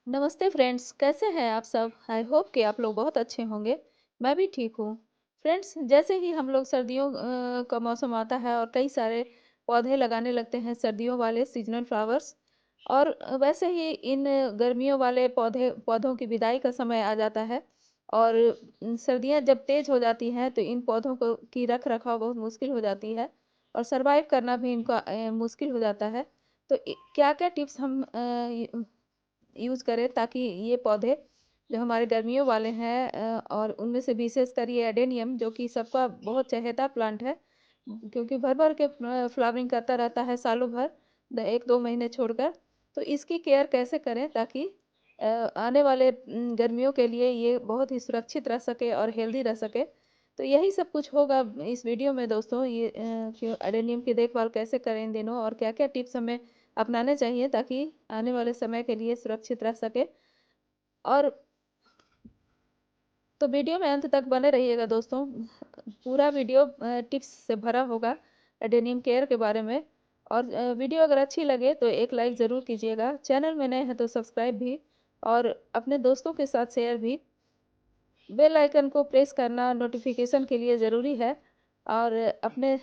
नमस्ते फ्रेंड्स, कैसे हैं आप सब? आई होप कि आप लोग बहुत अच्छे होंगे। मैं भी ठीक हूँ। फ्रेंड्स, जैसे ही हम लोग सर्दियों का मौसम आता है और कई सारे पौधे लगाने लगते हैं, सर्दियों वाले सीजनल फ्लावर्स। और वैसे ही इन गर्मियों वाले पौधों की विदाई का समय आ जाता है। और सर्दियाँ जब तेज हो जाती हैं तो इन पौधों को की रख रखाव बहुत मुश्किल हो जाती है। और सरवाइव करना भी इनका मुश्किल हो जाता है। तो क्या क्या टिप्स हम यूज़ करें ताकि ये पौधे जो हमारे गर्मियों वाले हैं, और उनमें से विशेषकर ये एडेनियम जो कि सबका बहुत चहेता प्लांट है, क्योंकि भर भर के फ्लावरिंग करता रहता है सालों भर, 1-2 महीने छोड़कर। तो इसकी केयर कैसे करें ताकि आने वाले गर्मियों के लिए ये बहुत ही सुरक्षित रह सके और हेल्दी रह सके। तो यही सब कुछ होगा इस वीडियो में दोस्तों। ये कि एडेनियम की देखभाल कैसे करें इन दिनों, और क्या क्या टिप्स हमें अपनाने चाहिए ताकि आने वाले समय के लिए सुरक्षित रह सके। और तो वीडियो में अंत तक बने रहिएगा दोस्तों। पूरा वीडियो टिप्स से भरा होगा एडेनियम केयर के बारे में। और वीडियो अगर अच्छी लगे तो एक लाइक ज़रूर कीजिएगा। चैनल में नए हैं तो सब्सक्राइब भी, और अपने दोस्तों के साथ शेयर भी। बेल आइकन को प्रेस करना नोटिफिकेशन के लिए ज़रूरी है। और अपने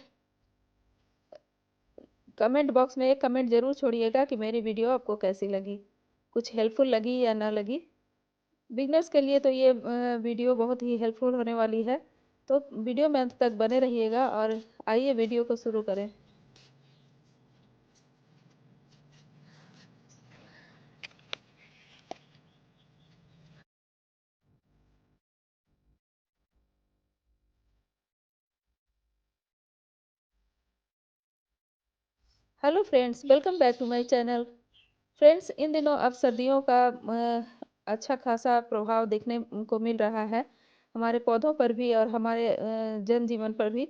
कमेंट बॉक्स में एक कमेंट ज़रूर छोड़िएगा कि मेरी वीडियो आपको कैसी लगी, कुछ हेल्पफुल लगी या ना लगी। बिगनर्स के लिए तो ये वीडियो बहुत ही हेल्पफुल होने वाली है। तो वीडियो में अंत तक बने रहिएगा, और आइए वीडियो को शुरू करें। Hello friends, welcome back to my channel. Friends, इन दिनों अब सर्दियों का अच्छा खासा प्रभाव देखने को मिल रहा है हमारे पौधों पर भी और हमारे जनजीवन पर भी।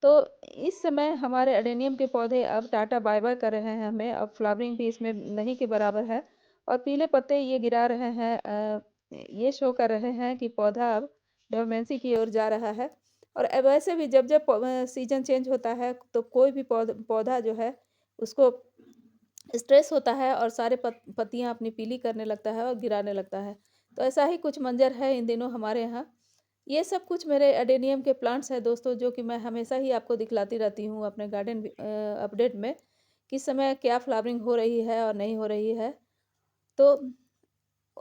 तो इस समय हमारे एडेनियम के पौधे अब टाटा बाय बाय कर रहे हैं हमें। अब फ्लावरिंग भी इसमें नहीं के बराबर है, और पीले पत्ते ये गिरा रहे हैं। ये शो कर रहे हैं कि पौधा अब डोमेंसी की ओर जा रहा है। और अब वैसे भी जब जब सीजन चेंज होता है तो कोई भी पौधा जो है उसको स्ट्रेस होता है, और सारे पत्तियां अपनी पीली करने लगता है और गिराने लगता है। तो ऐसा ही कुछ मंजर है इन दिनों हमारे यहाँ। ये सब कुछ मेरे एडेनियम के प्लांट्स हैं दोस्तों, जो कि मैं हमेशा ही आपको दिखलाती रहती हूँ अपने गार्डन अपडेट में, किस समय क्या फ्लावरिंग हो रही है और नहीं हो रही है। तो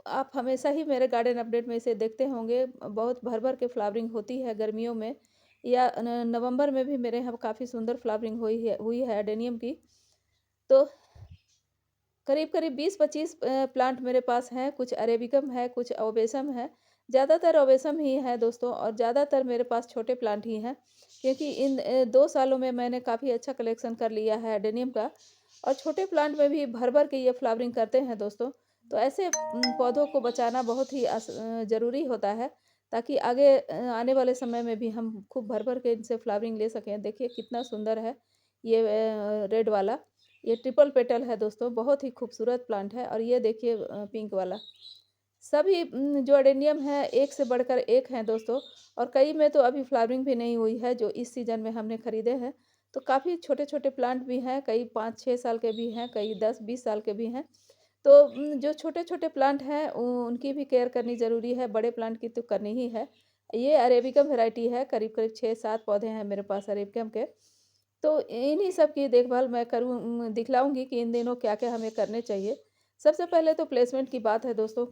आप हमेशा ही मेरे गार्डन अपडेट में इसे देखते होंगे। बहुत भर भर के फ्लावरिंग होती है गर्मियों में, या नवंबर में भी मेरे यहाँ काफ़ी सुंदर फ्लावरिंग हुई है एडेनियम की। तो करीब-करीब 20-25 प्लांट मेरे पास हैं। कुछ अरेबिकम है, कुछ ओबेसम है। ज़्यादातर ओबेसम ही है दोस्तों, और ज़्यादातर मेरे पास छोटे प्लांट ही हैं, क्योंकि इन 2 सालों में मैंने काफ़ी अच्छा कलेक्शन कर लिया है एडेनियम का। और छोटे प्लांट में भी भर-भर के ये फ्लावरिंग करते हैं दोस्तों। तो ऐसे पौधों को बचाना बहुत ही ज़रूरी होता है, ताकि आगे आने वाले समय में भी हम खूब भर-भर के इनसे फ्लावरिंग ले सकें। देखिए कितना सुंदर है ये रेड वाला। ये ट्रिपल पेटल है दोस्तों, बहुत ही खूबसूरत प्लांट है। और ये देखिए पिंक वाला। सभी जो एडेनियम है एक से बढ़कर एक हैं दोस्तों। और कई में तो अभी फ्लावरिंग भी नहीं हुई है जो इस सीजन में हमने खरीदे हैं। तो काफ़ी छोटे-छोटे प्लांट भी हैं, कई 5-6 साल के भी हैं, कई 10-20 साल के भी हैं। तो जो छोटे-छोटे प्लांट हैं उनकी भी केयर करनी ज़रूरी है, बड़े प्लांट की तो करनी ही है। ये अरेबिकम वैरायटी है, करीब-करीब 6-7 पौधे हैं मेरे पास अरेबिकम के। तो इन्हीं सब की देखभाल मैं दिखलाऊँगी कि इन दिनों क्या-क्या हमें करने चाहिए। सबसे पहले तो प्लेसमेंट की बात है दोस्तों।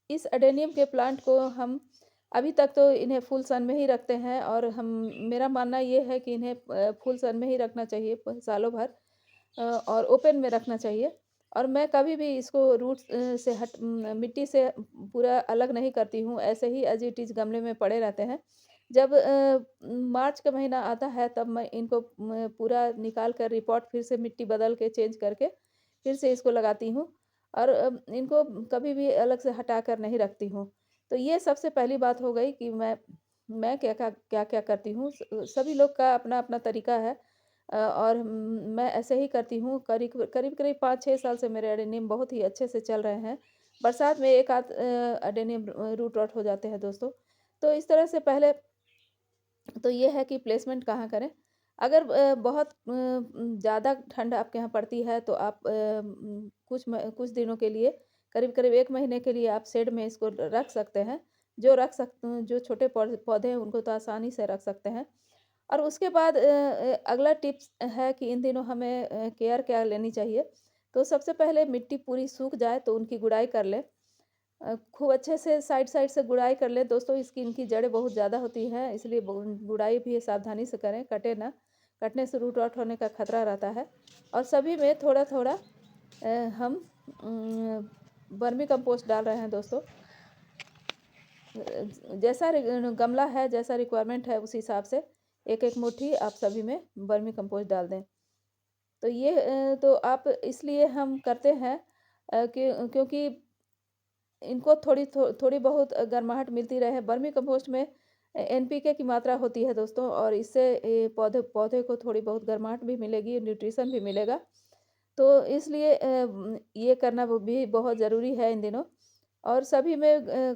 इस एडेनियम के प्लांट को हम अभी तक तो इन्हें फुल सन में ही रखते हैं, और हम मेरा मानना ये है कि इन्हें फुल सन में ही रखना चाहिए सालों भर, और ओपन में रखना चाहिए। और मैं कभी भी इसको रूट्स से मिट्टी से पूरा अलग नहीं करती हूँ, ऐसे ही एज़ इट इज़ गमले में पड़े रहते हैं। जब मार्च का महीना आता है तब मैं इनको पूरा निकाल कर रिपॉट फिर से मिट्टी बदल के चेंज करके फिर से इसको लगाती हूँ। और इनको कभी भी अलग से हटा कर नहीं रखती हूँ। तो ये सबसे पहली बात हो गई कि मैं क्या-क्या करती हूँ। सभी लोग का अपना-अपना तरीका है। और मैं ऐसे ही करती हूँ। करीब-करीब 5-6 साल से मेरे एडेनियम बहुत ही अच्छे से चल रहे हैं। बरसात में एक आध एडेनियम रूट रॉट हो जाते हैं दोस्तों। तो इस तरह से पहले तो ये है कि प्लेसमेंट कहाँ करें। अगर बहुत ज़्यादा ठंड आपके यहाँ पड़ती है तो आप कुछ दिनों के लिए करीब करीब 1 महीने के लिए आप शेड में इसको रख सकते हैं। जो छोटे पौधे हैं उनको तो आसानी से रख सकते हैं। और उसके बाद अगला टिप्स है कि इन दिनों हमें केयर क्या लेनी चाहिए। तो सबसे पहले मिट्टी पूरी सूख जाए तो उनकी गुड़ाई कर लें। खूब अच्छे से साइड-साइड से गुड़ाई कर लें दोस्तों, इसकी इनकी जड़ें बहुत ज़्यादा होती हैं, इसलिए गुड़ाई भी सावधानी से करें, कटे ना। कटने से रूट आउट होने का खतरा रहता है। और सभी में थोड़ा-थोड़ा हम वर्मी कंपोस्ट डाल रहे हैं दोस्तों। जैसा गमला है, जैसा रिक्वायरमेंट है, उस हिसाब से एक-एक मुट्ठी आप सभी में वर्मी कंपोस्ट डाल दें। तो ये तो आप इसलिए हम करते हैं क्योंकि इनको थोड़ी बहुत गर्माहट मिलती रहे। वर्मी कंपोस्ट में एनपीके की मात्रा होती है दोस्तों, और इससे पौधे पौधे को थोड़ी बहुत गर्माहट भी मिलेगी, न्यूट्रिशन भी मिलेगा। तो इसलिए ये करना वो भी बहुत ज़रूरी है इन दिनों। और सभी में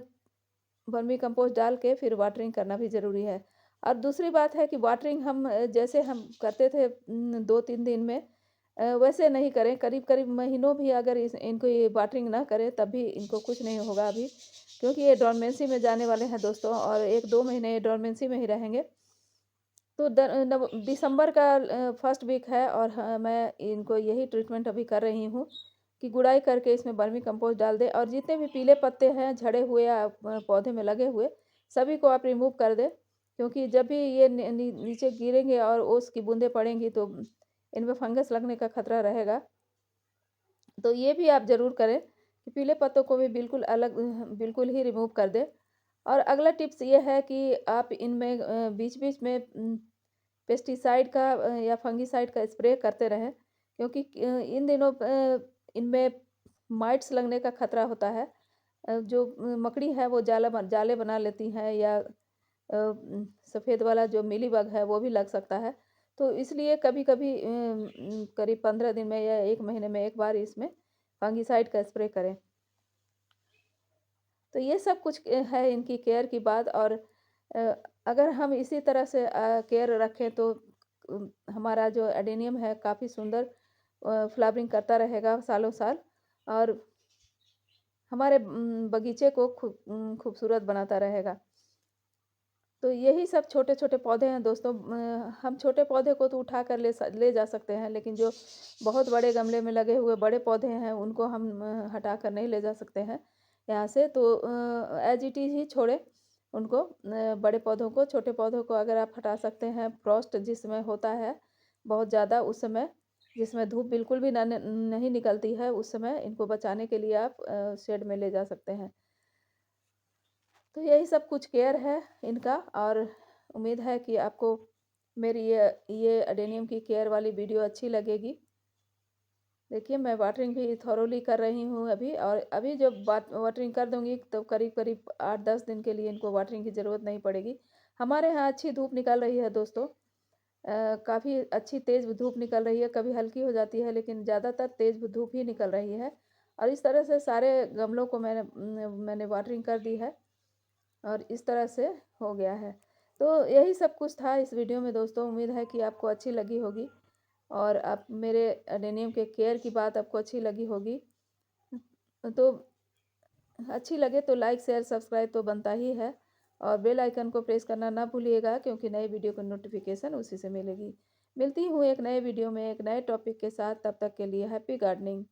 वर्मी कंपोस्ट डाल के फिर वाटरिंग करना भी ज़रूरी है। और दूसरी बात है कि वाटरिंग हम जैसे हम करते थे 2-3 दिन में, वैसे नहीं करें। करीब-करीब महीनों भी अगर इनको ये वाटरिंग ना करें तब भी इनको कुछ नहीं होगा अभी, क्योंकि ये डोरमेंसी में जाने वाले हैं दोस्तों, और 1-2 महीने ये डोरमेंसी में ही रहेंगे। तो दिसंबर का फर्स्ट वीक है, और हाँ, मैं इनको यही ट्रीटमेंट अभी कर रही हूँ कि गुड़ाई करके इसमें वर्मी कंपोस्ट डाल दें, और जितने भी पीले पत्ते हैं झड़े हुए या पौधे में लगे हुए, सभी को आप रिमूव कर दें। क्योंकि जब भी ये नीचे गिरेंगे और ओस की बूंदें पड़ेंगी तो इनमें फंगस लगने का खतरा रहेगा। तो ये भी आप ज़रूर करें कि पीले पत्तों को भी बिल्कुल ही रिमूव कर दें। और अगला टिप्स ये है कि आप इनमें बीच-बीच में पेस्टिसाइड का या फंगिसाइड का स्प्रे करते रहें, क्योंकि इन दिनों इनमें माइट्स लगने का खतरा होता है। जो मकड़ी है वो जाले बना लेती हैं, या सफ़ेद वाला जो मीलीबग है वो भी लग सकता है। तो इसलिए कभी-कभी करीब 15 दिन में या 1 महीने में 1 बार इसमें फंगिसाइड का स्प्रे करें। तो ये सब कुछ है इनकी केयर की बात। और अ, अगर हम इसी तरह से केयर रखें तो हमारा जो एडेनियम है काफ़ी सुंदर फ्लावरिंग करता रहेगा सालों-साल, और हमारे बगीचे को खूबसूरत बनाता रहेगा। तो यही सब छोटे-छोटे पौधे हैं दोस्तों। हम छोटे पौधे को तो उठा कर ले जा सकते हैं, लेकिन जो बहुत बड़े गमले में लगे हुए बड़े पौधे हैं, उनको हम हटा कर नहीं ले जा सकते हैं यहाँ से। तो एज़ इट इज़ ही छोड़ें उनको, बड़े पौधों को। छोटे पौधों को अगर आप हटा सकते हैं, फ्रॉस्ट जिस समय होता है बहुत ज़्यादा, उस समय जिसमें धूप बिल्कुल भी नहीं निकलती है, उस समय इनको बचाने के लिए आप शेड में ले जा सकते हैं। तो यही सब कुछ केयर है इनका। और उम्मीद है कि आपको मेरी ये अडेनियम की केयर वाली वीडियो अच्छी लगेगी। देखिए, मैं वाटरिंग भी थॉरोली कर रही हूँ अभी, और अभी जब वाटरिंग कर दूँगी तो करीब-करीब 8-10 दिन के लिए इनको वाटरिंग की ज़रूरत नहीं पड़ेगी। हमारे यहाँ अच्छी धूप निकल रही है दोस्तों। काफ़ी अच्छी तेज़ धूप निकल रही है, कभी हल्की हो जाती है, लेकिन ज़्यादातर तेज़ धूप ही निकल रही है। और इस तरह से सारे गमलों को मैंने वाटरिंग कर दी है, और इस तरह से हो गया है। तो यही सब कुछ था इस वीडियो में दोस्तों। उम्मीद है कि आपको अच्छी लगी होगी, और आप मेरे एडेनियम के केयर की बात आपको अच्छी लगी होगी। तो अच्छी लगे तो लाइक, शेयर, सब्सक्राइब तो बनता ही है, और बेल आइकन को प्रेस करना ना भूलिएगा, क्योंकि नए वीडियो की नोटिफिकेशन उसी से मिलेगी। मिलती हूँ एक नए वीडियो में एक नए टॉपिक के साथ। तब तक के लिए happy gardening.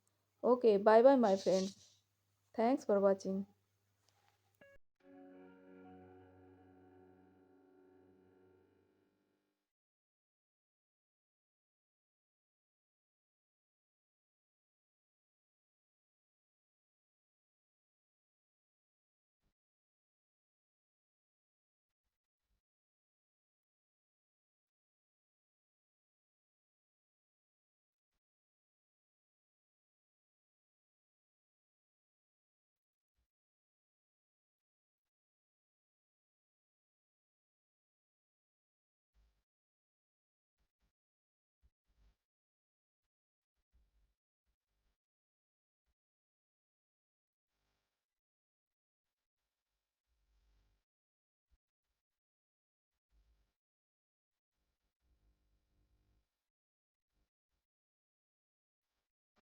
Okay, bye bye my friends. Thanks for watching.